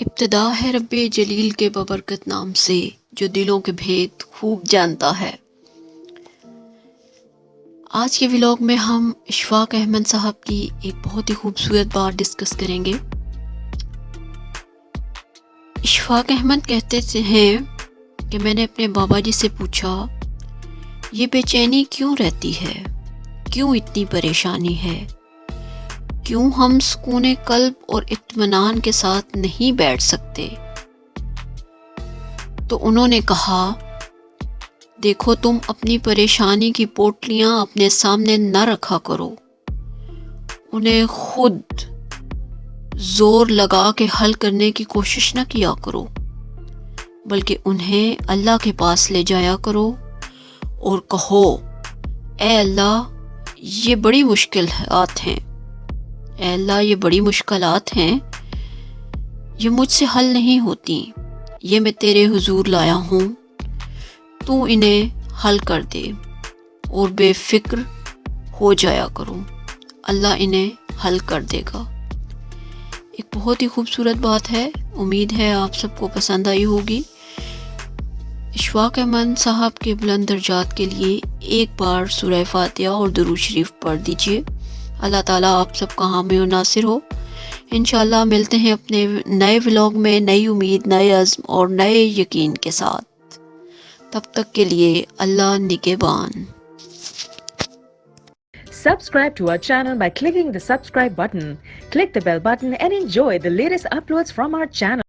ابتدا ہے رب جلیل کے ببرکت نام سے جو دلوں کے بھید خوب جانتا ہے۔ آج کے ولاگ میں ہم اشفاق احمد صاحب کی ایک بہت ہی خوبصورت بات ڈسکس کریں گے۔ اشفاق احمد کہتے ہیں کہ میں نے اپنے بابا جی سے پوچھا یہ بے چینی کیوں رہتی ہے، کیوں اتنی پریشانی ہے، کیوں ہم سکون قلب اور اطمینان کے ساتھ نہیں بیٹھ سکتے؟ تو انہوں نے کہا دیکھو تم اپنی پریشانی کی پوٹلیاں اپنے سامنے نہ رکھا کرو، انہیں خود زور لگا کے حل کرنے کی کوشش نہ کیا کرو، بلکہ انہیں اللہ کے پاس لے جایا کرو اور کہو اے اللہ یہ بڑی مشکلات ہیں، اے اللہ یہ بڑی مشکلات ہیں، یہ مجھ سے حل نہیں ہوتی، یہ میں تیرے حضور لایا ہوں، تو انہیں حل کر دے اور بے فکر ہو جایا کرو، اللہ انہیں حل کر دے گا۔ ایک بہت ہی خوبصورت بات ہے، امید ہے آپ سب کو پسند آئی ہوگی۔ اشفاق احمد صاحب کے بلند درجات کے لیے ایک بار سورہ فاتحہ اور درود شریف پڑھ دیجئے۔ اللہ تعالیٰ آپ سب کا حامی و ناصر ہو۔ انشاءاللہ ملتے ہیں اپنے نئے ولاگ میں نئی امید، نئے عزم اور نئے یقین کے ساتھ۔ تب تک کے لیے اللہ نگہبان۔ Subscribe to our channel by clicking the subscribe button. Click the bell button and enjoy the latest uploads from our channel.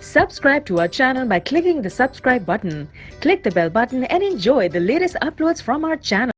Subscribe to our channel by clicking the subscribe button. Click the bell button and enjoy the latest uploads from our channel.